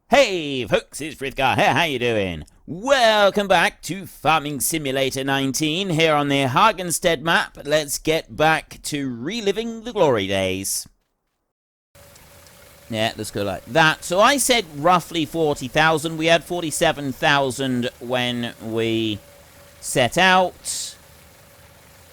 Hey folks, it's Frithgar here, how you doing? Welcome back to Farming Simulator 19 here on the Hagenstedt map. Let's get back to reliving the glory days. Yeah, let's go like that. So I said roughly 40,000. We had 47,000 when we set out.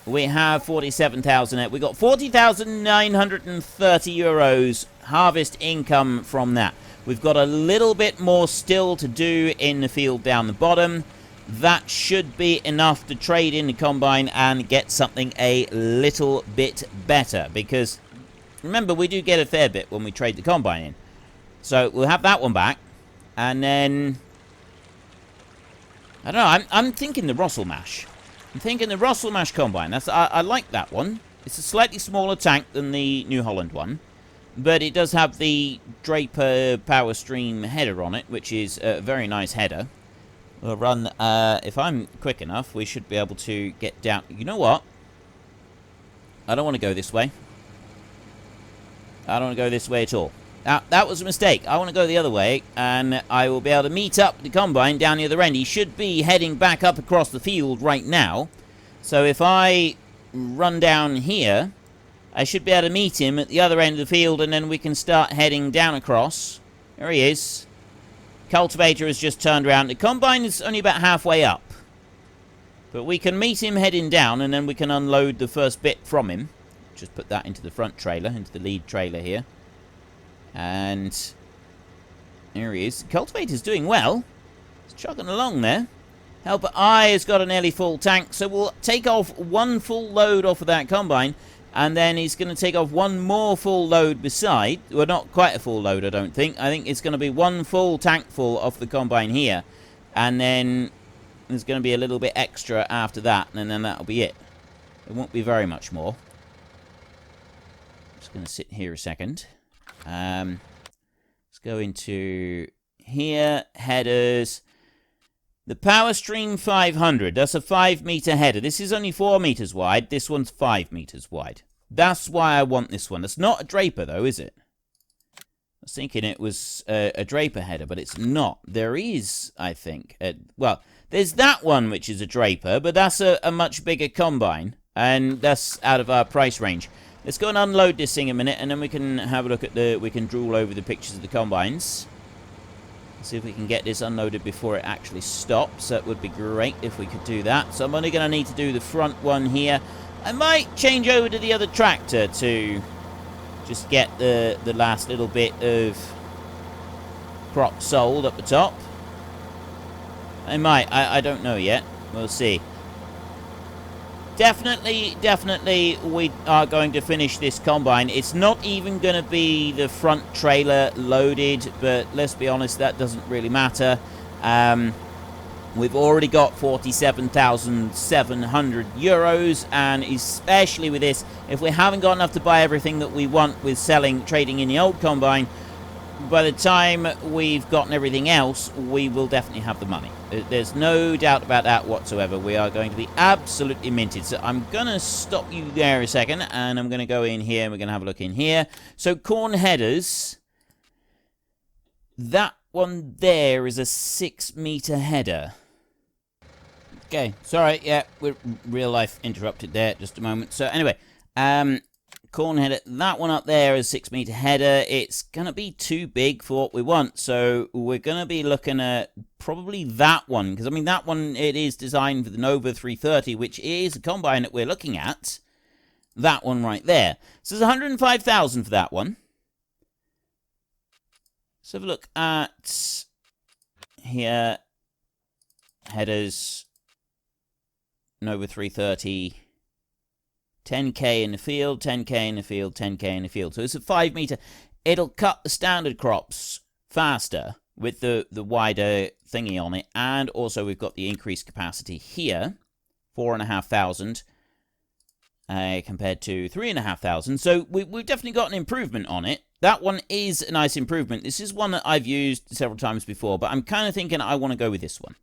We have 47,000. We got 40,930 euros harvest income from that. We've got a little bit more still to do in the field down the bottom. That should be enough to trade in the combine and get something a little bit better. Because, remember, we do get a fair bit when we trade the combine in. So, we'll have that one back. And then, I don't know, I'm thinking the Russell Mash. I'm thinking the Russell Mash combine. I like that one. It's a slightly smaller tank than the New Holland one. But it does have the Draper Power Stream header on it, which is a very nice header. We'll run, if I'm quick enough, we should be able to get down. You know what? I don't want to go this way. I don't want to go this way at all. Now, that was a mistake. I want to go the other way, and I will be able to meet up the combine down the other end. He should be heading back up across the field right now. So if I run down here, I should be able to meet him at the other end of the field, and then we can start heading down across. There he is. Cultivator has just turned around. The combine is only about halfway up. But we can meet him heading down, and then we can unload the first bit from him. Just put that into the front trailer, into the lead trailer here. And there he is. The cultivator's doing well. He's chugging along there. Helper I has got a nearly full tank, so we'll take off one full load off of that combine. And then he's going to take off one more full load beside. Well, not quite a full load, I don't think. I think it's going to be one full tank full off the combine here. And then there's going to be a little bit extra after that. And then that'll be it. It won't be very much more. Just going to sit here a second. Let's go into here. Headers. The Power Stream 500, that's a 5-meter header. This is only 4 meters wide. This one's 5 meters wide. That's why I want this one. That's not a Draper, though, is it? I was thinking it was a Draper header, but it's not. There is, I think. Well, there's that one, which is a Draper, but that's a much bigger combine. And that's out of our price range. Let's go and unload this thing a minute, and then we can have a look at we can drool over the pictures of the combines. See if we can get this unloaded before it actually stops. That would be great if we could do that. So I'm only going to need to do the front one here. I might change over to the other tractor to just get the last little bit of crop sold up the top. I might. I don't know yet. We'll see. Definitely, we are going to finish this combine. It's not even going to be the front trailer loaded, but let's be honest, that doesn't really matter. We've already got 47,700 euros, and especially with this, if we haven't got enough to buy everything that we want with trading in the old combine, by the time we've gotten everything else, we will definitely have the money. There's no doubt about that whatsoever. We are going to be absolutely minted. So I'm going to stop you there a second, and I'm going to go in here, and we're going to have a look in here. So corn headers. That one there is a 6-meter header. Okay, sorry, yeah, we're real life interrupted there just a moment. So anyway, corn header, that one up there is 6-meter header. It's going to be too big for what we want, so we're going to be looking at probably that one, because I mean that one, it is designed for the Nova 330, which is a combine that we're looking at. That one right there. So there's 105,000 for that one. Let's have a look at here. Headers, Nova 330. 10k in the field, 10k in the field, 10k in the field. So it's a 5-meter. It'll cut the standard crops faster with the wider thingy on it. And also we've got the increased capacity here. 4,500 compared to 3,500. So we've definitely got an improvement on it. That one is a nice improvement. This is one that I've used several times before, but I'm kind of thinking I want to go with this one.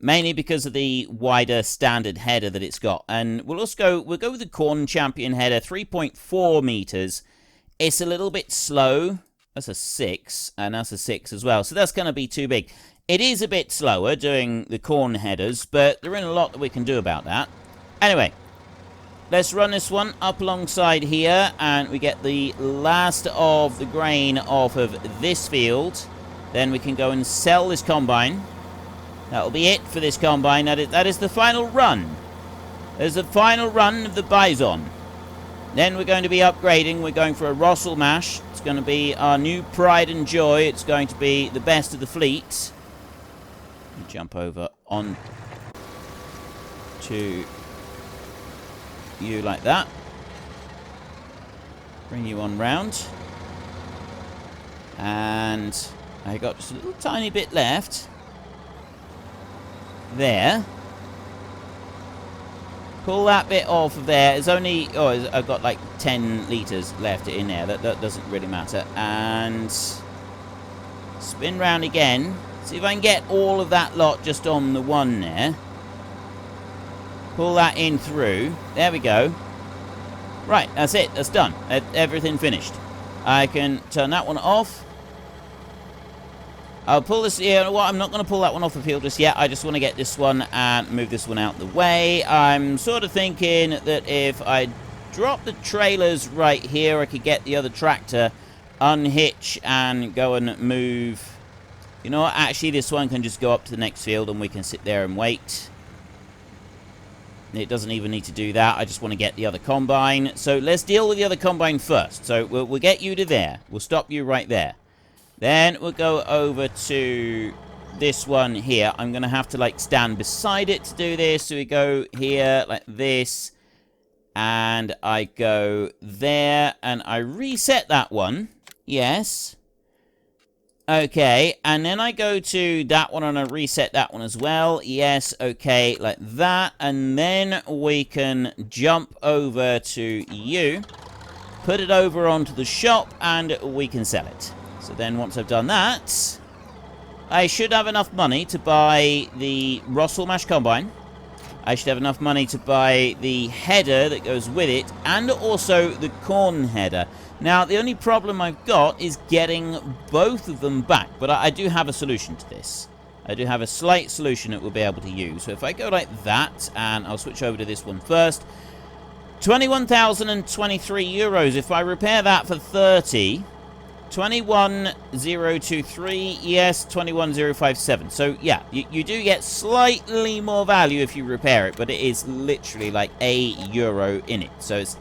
Mainly because of the wider standard header that it's got. And we'll go with the Corn Champion header, 3.4 meters. It's a little bit slow. That's a 6, and that's a 6 as well. So that's going to be too big. It is a bit slower doing the corn headers, but there isn't a lot that we can do about that. Anyway, let's run this one up alongside here, and we get the last of the grain off of this field. Then we can go and sell this combine. That'll be it for this combine. That is the final run. There's the final run of the Bison. Then we're going to be upgrading. We're going for a Rossel mash. It's going to be our new pride and joy. It's going to be the best of the fleet. Jump over on to you like that. Bring you on round. And I got just a little tiny bit left. There. Pull that bit off of there. It's only... Oh, I've got like 10 litres left in there. That doesn't really matter. And spin round again. See if I can get all of that lot just on the one there. Pull that in through. There we go. Right, that's it. That's done. Everything finished. I can turn that one off. I'll pull this... You know what? I'm not going to pull that one off the field just yet. I just want to get this one and move this one out the way. I'm sort of thinking that if I drop the trailers right here, I could get the other tractor, unhitch, and go and move... You know what? Actually, this one can just go up to the next field and we can sit there and wait. It doesn't even need to do that. I just want to get the other combine. So let's deal with the other combine first. So we'll get you to there. We'll stop you right there. Then we'll go over to this one here. I'm going to have to, like, stand beside it to do this. So we go here like this. And I go there. And I reset that one. Yes. Okay, and then I go to that one and I reset that one as well. Yes, okay, like that. And then we can jump over to you, put it over onto the shop, and we can sell it. So then once I've done that, I should have enough money to buy the Rossel Mash Combine. I should have enough money to buy the header that goes with it, and also the corn header. Now, the only problem I've got is getting both of them back, but I do have a solution to this. I do have a slight solution that we'll be able to use. So if I go like that, and I'll switch over to this one first. 21,023 euros. If I repair that for 30, 21,023, yes, 21,057. So, yeah, you do get slightly more value if you repair it, but it is literally like €1 in it. So it's...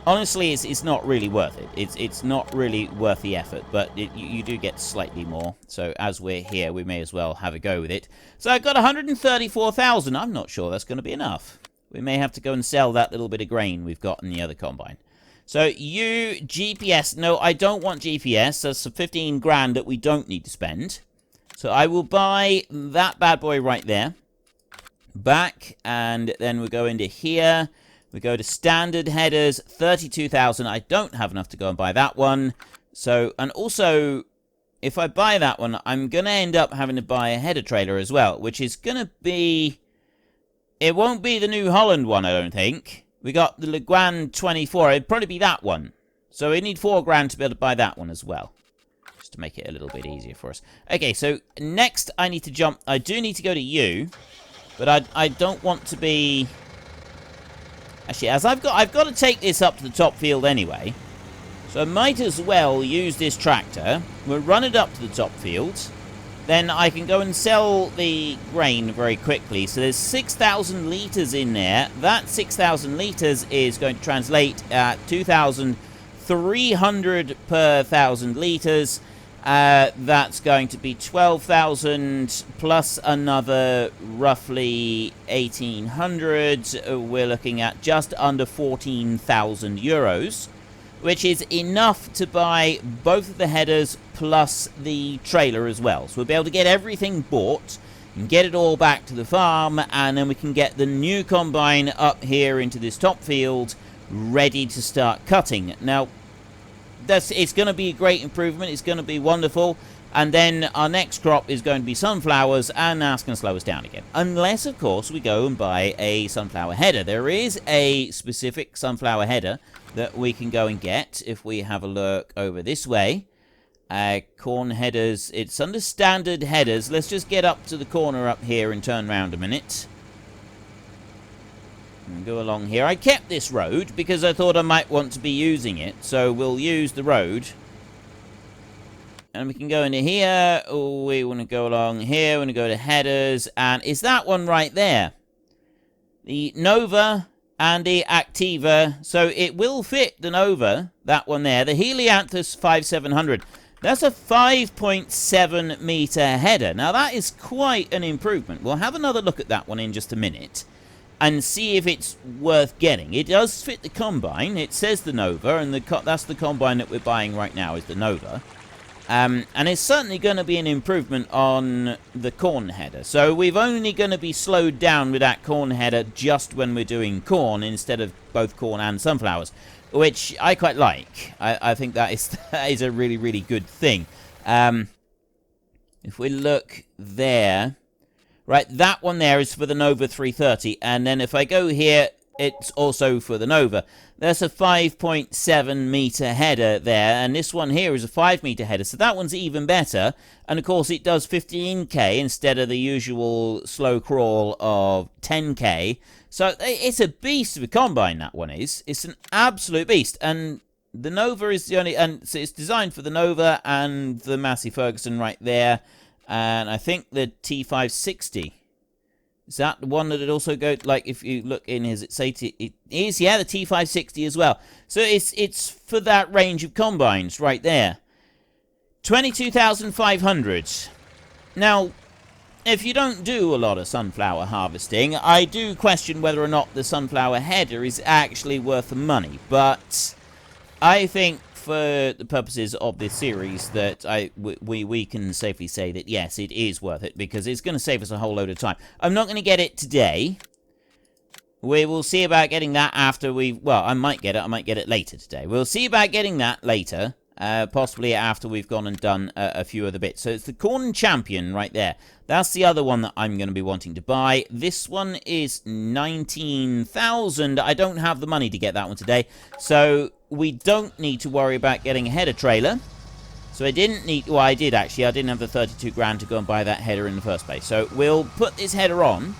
Honestly, it's not really worth it. It's not really worth the effort, but you do get slightly more. So as we're here, we may as well have a go with it. So I've got 134,000. I'm not sure that's going to be enough. We may have to go and sell that little bit of grain we've got in the other combine. So you, GPS. No, I don't want GPS. That's 15 grand that we don't need to spend. So I will buy that bad boy right there. Back, and then we'll go into here. We go to standard headers, 32,000. I don't have enough to go and buy that one. So, and also, if I buy that one, I'm going to end up having to buy a header trailer as well, which is going to be... It won't be the New Holland one, I don't think. We got the Le Guin 24. It'd probably be that one. So we need 4 grand to be able to buy that one as well. Just to make it a little bit easier for us. Okay, so next I need to jump... I do need to go to you, but I don't want to be... Actually, as I've got to take this up to the top field anyway. So I might as well use this tractor. We'll run it up to the top field. Then I can go and sell the grain very quickly. So there's 6,000 litres in there. That 6,000 litres is going to translate at 2,300 per 1,000 litres. That's going to be 12,000 plus another roughly 1,800. We're looking at just under 14,000 euros, which is enough to buy both of the headers plus the trailer as well. So we'll be able to get everything bought and get it all back to the farm, and then we can get the new combine up here into this top field ready to start cutting. Now, it's going to be a great improvement. It's going to be wonderful. And then our next crop is going to be sunflowers, and that's going to slow us down again. Unless, of course, we go and buy a sunflower header. There is a specific sunflower header that we can go and get if we have a look over this way. Corn headers. It's under standard headers. Let's just get up to the corner up here and turn around a minute. And go along here. I kept this road because I thought I might want to be using it. So we'll use the road. And we can go into here. Oh, we want to go along here. We want to go to headers. And it's that one right there. The Nova and the Activa. So it will fit the Nova. That one there. The Helianthus 5700. That's a 5.7 meter header. Now, that is quite an improvement. We'll have another look at that one in just a minute and see if it's worth getting. It does fit the combine. It says the Nova, and that's the combine that we're buying right now is the Nova. And it's certainly going to be an improvement on the corn header. So we're only going to be slowed down with that corn header just when we're doing corn instead of both corn and sunflowers, which I quite like. I think that is a really, really good thing. If we look there, right, that one there is for the Nova 330, and then if I go here, it's also for the Nova. That's a 5.7 meter header there, and this one here is a 5 meter header, so that one's even better. And of course, it does 15k instead of the usual slow crawl of 10k. So it's a beast of a combine, that one is. It's an absolute beast. And the Nova is the only... And so it's designed for the Nova and the Massey Ferguson right there. And I think the T560. Is that the one that it also goes... Like, if you look in his... It is, yeah, the T560 as well. So it's for that range of combines right there. 22,500. Now... If you don't do a lot of sunflower harvesting, I do question whether or not the sunflower header is actually worth the money. But I think for the purposes of this series that we can safely say that yes, it is worth it because it's going to save us a whole load of time. I'm not going to get it today. We will see about getting that after we... Well, I might get it later today. We'll see about getting that later. Possibly after we've gone and done a few other bits. So it's the Corn Champion right there. That's the other one that I'm going to be wanting to buy. This one is 19,000. I don't have the money to get that one today. So we don't need to worry about getting a header trailer. So I didn't need... Well, I did actually. I didn't have the 32 grand to go and buy that header in the first place. So we'll put this header on.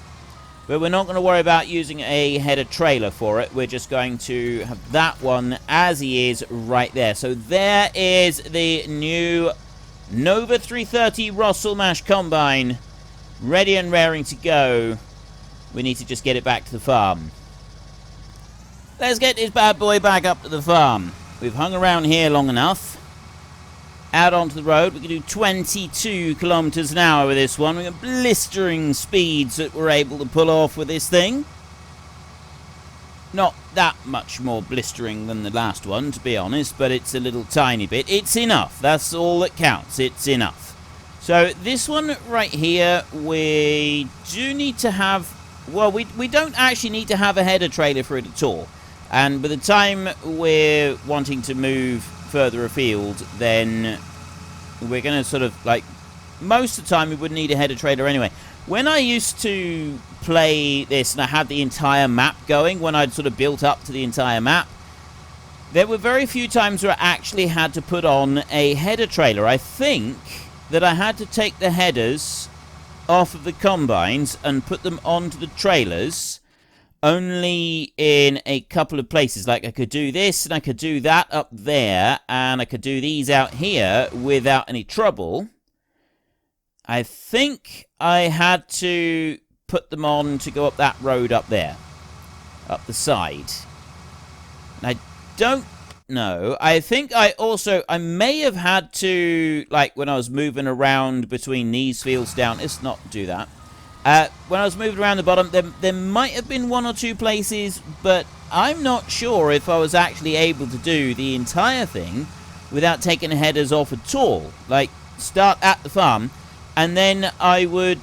But we're not going to worry about using a header trailer for it. We're just going to have that one as he is right there. So there is the new Nova 330 Russell Mash Combine. Ready and raring to go. We need to just get it back to the farm. Let's get this bad boy back up to the farm. We've hung around here long enough. Out onto the road, we can do 22 kilometers an hour with this one. We've got blistering speeds that we're able to pull off with this thing. Not that much more blistering than the last one, to be honest, but it's a little tiny bit. It's enough. That's all that counts. It's enough. So this one right here, we do need to have... Well, we don't actually need to have a header trailer for it at all. And by the time we're wanting to move further afield, then we're going to sort of, like, most of the time we would need a header trailer anyway. When I used to play this and I had the entire map going, when I'd sort of built up to the entire map, there were very few times where I actually had to put on a header trailer. I think that I had to take the headers off of the combines and put them onto the trailers only in a couple of places. Like I could do this and I could do that up there and I could do these out here without any trouble. I think I had to put them on to go up that road up there, up the side. And I don't know. I think I may have had to, like when I was moving around between these fields down, let's not do that. When I was moving around the bottom, there might have been one or two places, but I'm not sure if I was actually able to do the entire thing without taking the headers off at all. Like, start at the farm, and then I would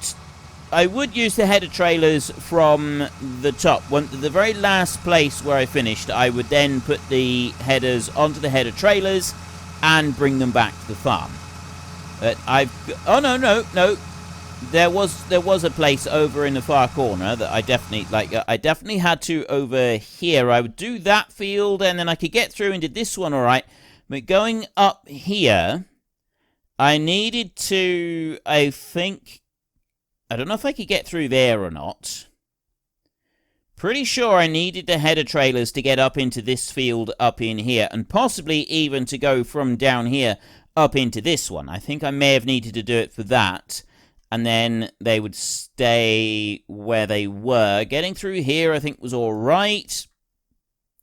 use the header trailers from the top. The very last place where I finished, I would then put the headers onto the header trailers and bring them back to the farm. But oh, no. There was a place over in the far corner that I definitely had to over here. I would do that field and then I could get through and did this one all right. But going up here, I needed to, I don't know if I could get through there or not. Pretty sure I needed the header trailers to get up into this field up in here, and possibly even to go from down here up into this one. I think I may have needed to do it for that, and then they would stay where they were. Getting through here I think was alright.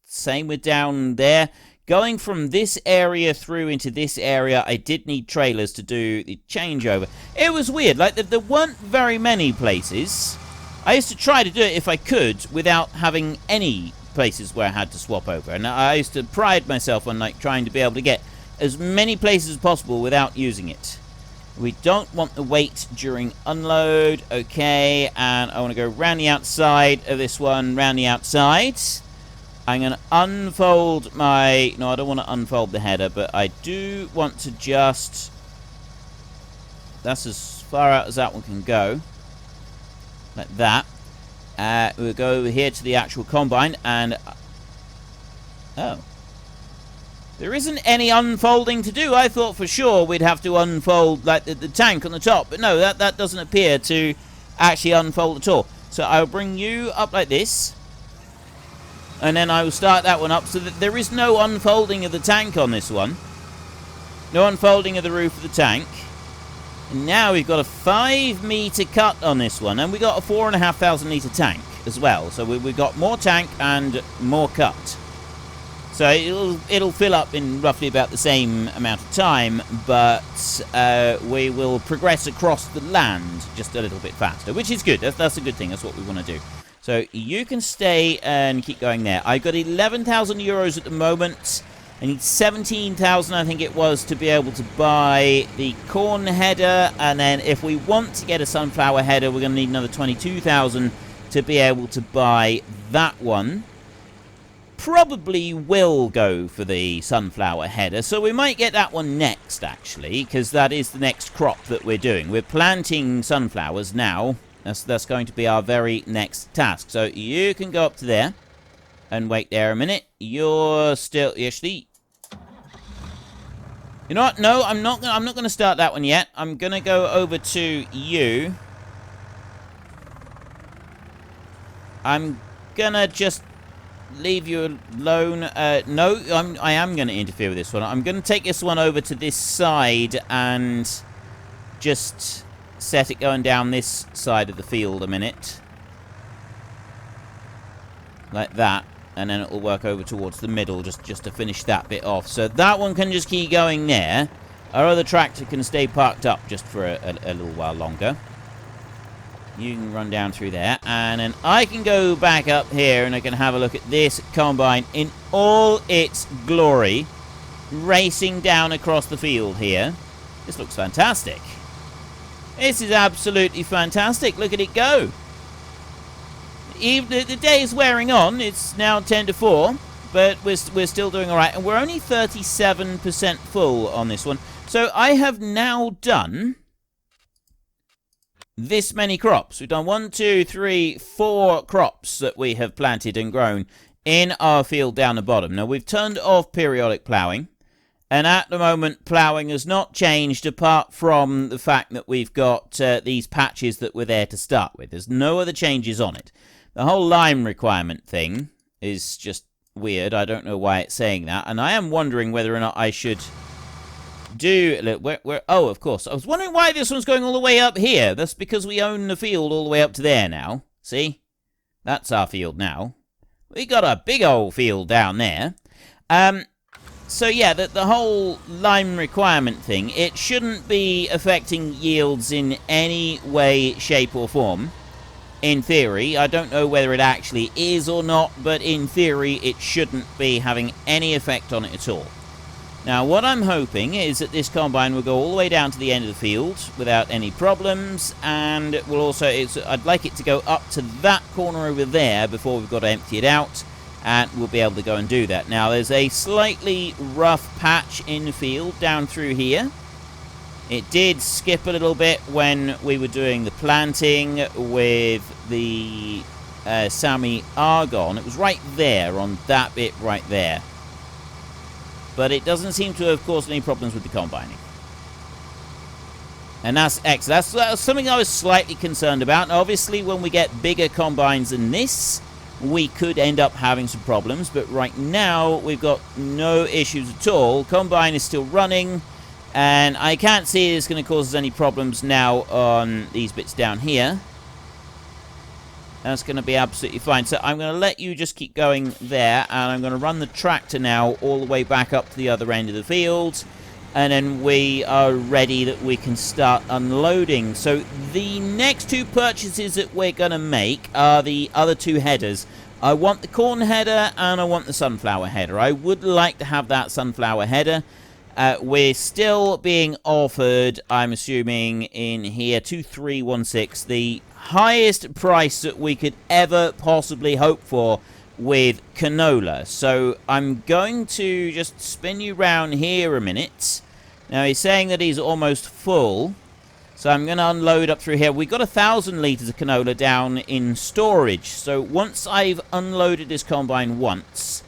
Same with down there. Going from this area through into this area, I did need trailers to do the changeover. It was weird, like there weren't very many places. I used to try to do it if I could without having any places where I had to swap over. And I used to pride myself on like trying to be able to get as many places as possible without using it. We don't want the weight during unload. Okay, and I want to go round the outside of this one, round the outside. I'm going to unfold my... No, I don't want to unfold the header, but I do want to just... That's as far out as that one can go. Like that. We'll go over here to the actual combine, and... Oh. There isn't any unfolding to do. I thought for sure we'd have to unfold like the tank on the top, but no, that doesn't appear to actually unfold at all. So I'll bring you up like this, and then I will start that one up so that there is no unfolding of the tank on this one. No unfolding of the roof of the tank. And now we've got a 5-meter cut on this one, and we got a 4,500 litre tank as well. So we've got more tank and more cut. So it'll fill up in roughly about the same amount of time, but we will progress across the land just a little bit faster, which is good. That's a good thing. That's what we want to do. So you can stay and keep going there. I've got 11,000 euros at the moment. I need 17,000, I think it was, to be able to buy the corn header. And then if we want to get a sunflower header, we're going to need another 22,000 to be able to buy that one. Probably will go for the sunflower header, so we might get that one next, actually, because that is the next crop that we're doing. We're planting sunflowers now. That's going to be our very next task. So you can go up to there and wait there a minute. You're still... Actually... You know what? No, I'm not going to start that one yet. I'm going to go over to you. I'm going to just leave you alone. No, I am going to interfere with this one. I'm going to take this one over to this side and just set it going down this side of the field a minute. Like that. And then it will work over towards the middle just to finish that bit off. So that one can just keep going there. Our other tractor can stay parked up just for a little while longer. You can run down through there. And then I can go back up here and I can have a look at this combine in all its glory. Racing down across the field here. This looks fantastic. This is absolutely fantastic. Look at it go. Even the day is wearing on. It's now 10 to 4, but we're still doing all right, and we're only 37% full on this one. So I have now done this many crops. We've done 1, 2, 3, 4 crops that we have planted and grown in our field down the bottom. Now we've turned off periodic ploughing, and at the moment ploughing has not changed apart from the fact that we've got these patches that were there to start with. There's no other changes on it. The whole lime requirement thing is just weird. I don't know why it's saying that. And I am wondering whether or not I should do... Oh, of course. I was wondering why this one's going all the way up here. That's because we own the field all the way up to there now. See? That's our field now. We got a big old field down there. So yeah, the whole lime requirement thing, it shouldn't be affecting yields in any way, shape or form. In theory, I don't know whether it actually is or not, but in theory it shouldn't be having any effect on it at all. Now what I'm hoping is that this combine will go all the way down to the end of the field without any problems, and it will also, I'd like it to go up to that corner over there before we've got to empty it out, and we'll be able to go and do that. Now there's a slightly rough patch in the field down through here. It did skip a little bit when we were doing the planting with the Sami Argon. It was right there on that bit right there. But it doesn't seem to have caused any problems with the combining. And that's excellent. That's something I was slightly concerned about. Now, obviously, when we get bigger combines than this, we could end up having some problems. But right now, we've got no issues at all. Combine is still running. And I can't see it's going to cause us any problems now on these bits down here. That's going to be absolutely fine. So I'm going to let you just keep going there. And I'm going to run the tractor now all the way back up to the other end of the field. And then we are ready that we can start unloading. So the next two purchases that we're going to make are the other two headers. I want the corn header and I want the sunflower header. I would like to have that sunflower header. We're still being offered, I'm assuming, in here, 2316, the highest price that we could ever possibly hope for with canola. So I'm going to just spin you round here a minute. Now he's saying that he's almost full. So I'm going to unload up through here. We've got 1,000 litres of canola down in storage. So once I've unloaded this combine once,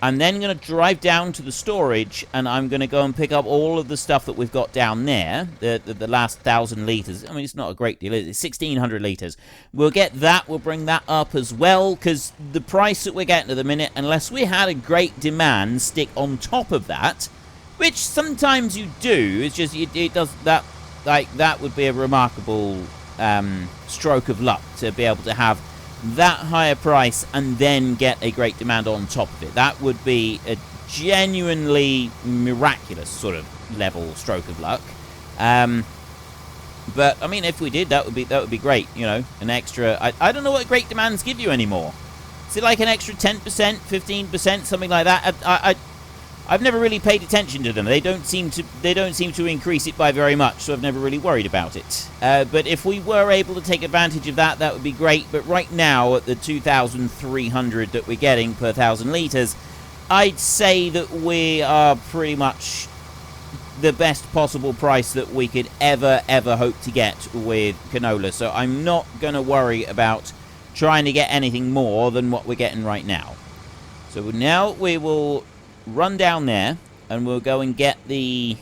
I'm then going to drive down to the storage, and I'm going to go and pick up all of the stuff that we've got down there, the last 1,000 litres. I mean, it's not a great deal. It's 1,600 litres. We'll get that. We'll bring that up as well, because the price that we're getting at the minute, unless we had a great demand stick on top of that, which sometimes you do, it's just, it does that, like, that would be a remarkable stroke of luck to be able to have that higher price and then get a great demand on top of it. That would be a genuinely miraculous sort of level stroke of luck. But I mean, if we did, that would be great. You know, an extra. I don't know what great demands give you anymore. Is it like an extra 10%, 15%, something like that? I've never really paid attention to them. They don't seem to increase it by very much, so I've never really worried about it. But if we were able to take advantage of that, that would be great. But right now, at the 2,300 that we're getting per 1,000 litres, I'd say that we are pretty much the best possible price that we could ever hope to get with canola. So I'm not going to worry about trying to get anything more than what we're getting right now. So now we will run down there and we'll go and get the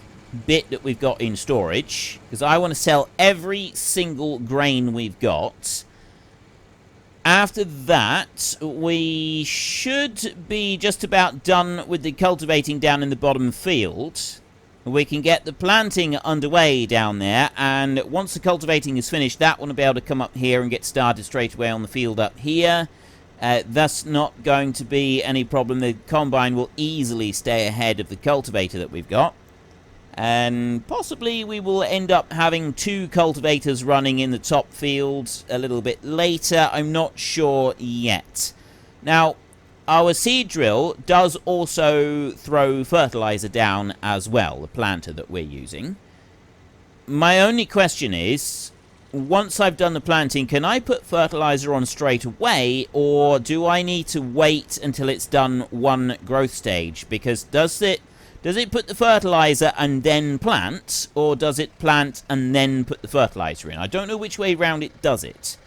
bit that we've got in storage, because I want to sell every single grain we've got. After that, we should be just about done with the cultivating down in the bottom field. We can get the planting underway down there, and once the cultivating is finished, that one will be able to come up here and get started straight away on the field up here. That's not going to be any problem. The combine will easily stay ahead of the cultivator that we've got. And possibly we will end up having 2 cultivators running in the top fields a little bit later. I'm not sure yet. Now, our seed drill does also throw fertilizer down as well, the planter that we're using. My only question is, once I've done the planting, can I put fertilizer on straight away, or do I need to wait until it's done one growth stage? Because does it put the fertilizer and then plant, or does it plant and then put the fertilizer in? I don't know which way round it does it.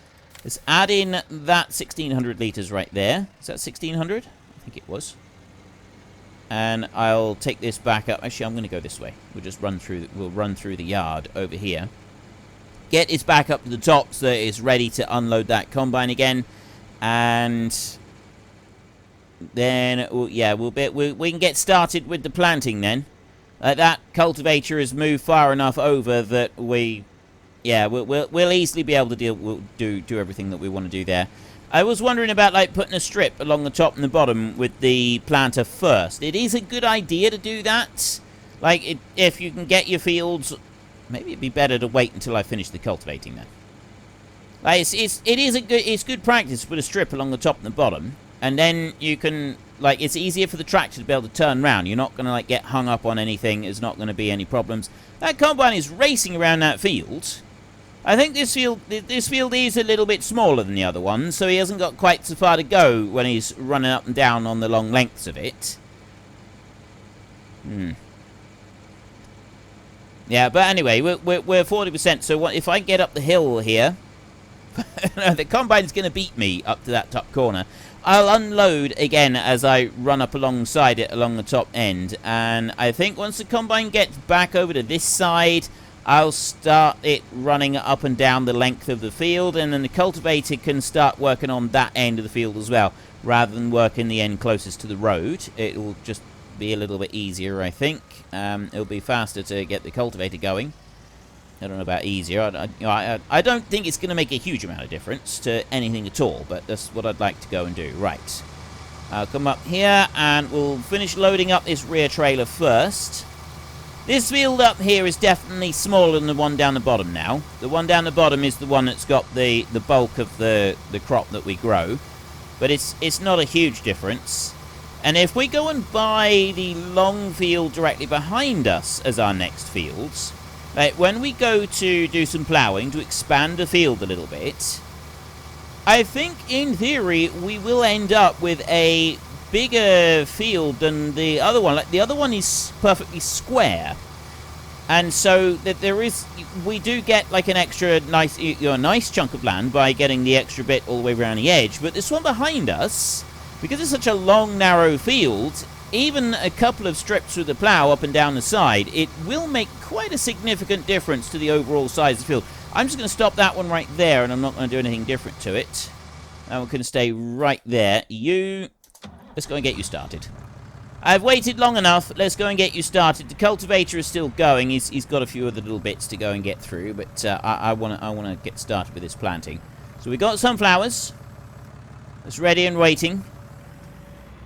Let's add in that 1,600 litres right there. Is that 1,600? I think it was. And I'll take this back up. Actually, I'm going to go this way. We'll run through the yard over here. Get this back up to the top so that it's ready to unload that combine again. And then, we can get started with the planting then. That cultivator has moved far enough over that we'll easily be able to do everything that we want to do there. I was wondering about like putting a strip along the top and the bottom with the planter first. It is a good idea to do that. Like, if you can get your fields, maybe it'd be better to wait until I finish the cultivating then. Like, it's good practice to put a strip along the top and the bottom, and then you can, like, it's easier for the tractor to be able to turn around. You're not going to like get hung up on anything. There's not going to be any problems. That combine is racing around that field. I think this field is a little bit smaller than the other one, so he hasn't got quite so far to go when he's running up and down on the long lengths of it. Yeah, but anyway, we're 40%, so if I get up the hill here, the combine's going to beat me up to that top corner. I'll unload again as I run up alongside it along the top end, and I think once the combine gets back over to this side, I'll start it running up and down the length of the field, and then the cultivator can start working on that end of the field as well, rather than working the end closest to the road. It will just be a little bit easier, I think. It'll be faster to get the cultivator going. I don't know about easier. I don't think it's going to make a huge amount of difference to anything at all, but that's what I'd like to go and do. Right. I'll come up here, and we'll finish loading up this rear trailer first. This field up here is definitely smaller than the one down the bottom now. The one down the bottom is the one that's got the bulk of the crop that we grow. But it's not a huge difference. And if we go and buy the long field directly behind us as our next fields, when we go to do some ploughing to expand the field a little bit, I think in theory we will end up with a bigger field than the other one. Like, the other one is perfectly square, and so that we do get like an extra nice chunk of land by getting the extra bit all the way around the edge. But this one behind us, because it's such a long narrow field, even a couple of strips with the plough up and down the side, it will make quite a significant difference to the overall size of the field. I'm just going to stop that one right there, and I'm not going to do anything different to it. And we're going to stay right there. Let's go and get you started. I've waited long enough. Let's go and get you started. The cultivator is still going. He's got a few other little bits to go and get through, but I want to get started with this planting. So we've got sunflowers. It's ready and waiting.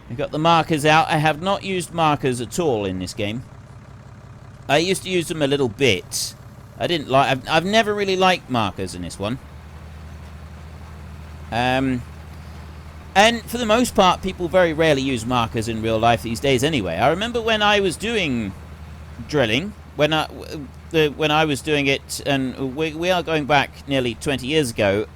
We've got the markers out. I have not used markers at all in this game. I used to use them a little bit. I didn't like... I've never really liked markers in this one. And for the most part, people very rarely use markers in real life these days anyway. I remember when I was doing drilling, when I was doing it, and we are going back nearly 20 years ago,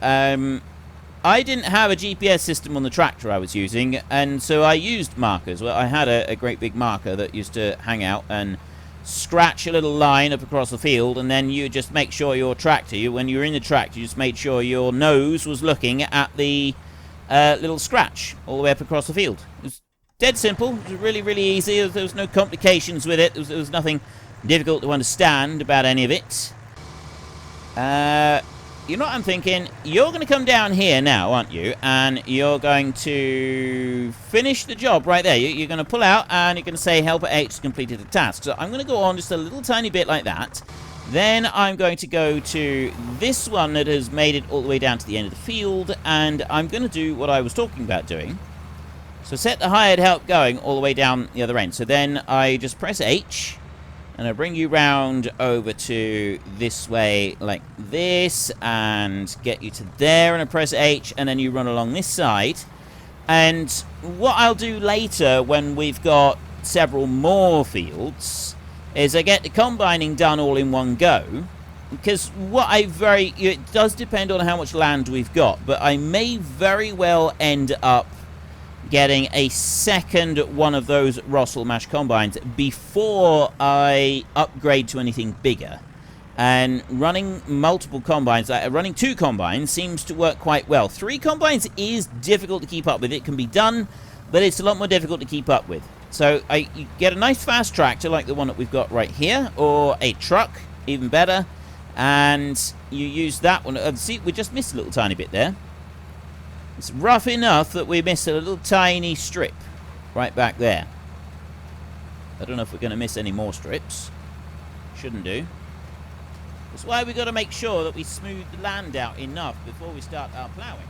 I didn't have a GPS system on the tractor I was using, and so I used markers. Well, I had a great big marker that used to hang out and scratch a little line up across the field, and then you just make sure your tractor, when you were in the tractor, you just made sure your nose was looking at the little scratch all the way up across the field. It was dead simple. It was really, really easy. There was no complications with it. There was nothing difficult to understand about any of it. You know what I'm thinking? You're going to come down here now, aren't you? And you're going to finish the job right there. You're going to pull out, and you're going to say helper H completed the task. So I'm going to go on just a little tiny bit like that. Then I'm going to go to this one that has made it all the way down to the end of the field, and I'm going to do what I was talking about doing. So set the hired help going all the way down the other end. So then I just press H, and I bring you round over to this way like this, and get you to there, and I press H, and then you run along this side. And what I'll do later when we've got several more fields is I get the combining done all in one go, because it does depend on how much land we've got, but I may very well end up getting a second one of those Russell Mash combines before I upgrade to anything bigger. And running multiple combines, running 2 combines seems to work quite well. 3 combines is difficult to keep up with. It can be done, but it's a lot more difficult to keep up with. So you get a nice fast tractor like the one that we've got right here, or a truck, even better, and you use that one. See, we just missed a little tiny bit there. It's rough enough that we missed a little tiny strip right back there. I don't know if we're going to miss any more strips. Shouldn't do. That's why we've got to make sure that we smooth the land out enough before we start our ploughing.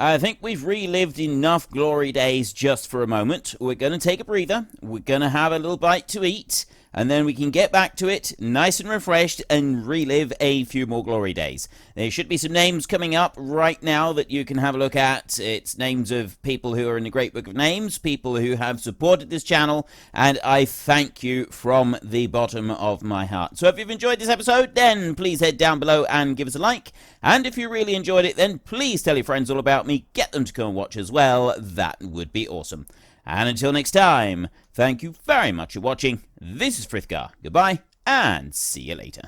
I think we've relived enough glory days just for a moment. We're going to take a breather. We're going to have a little bite to eat. And then we can get back to it, nice and refreshed, and relive a few more glory days. There should be some names coming up right now that you can have a look at. It's names of people who are in the Great Book of Names, people who have supported this channel, and I thank you from the bottom of my heart. So if you've enjoyed this episode, then please head down below and give us a like. And if you really enjoyed it, then please tell your friends all about me. Get them to come and watch as well. That would be awesome. And until next time, thank you very much for watching. This is Frithgar. Goodbye, and see you later.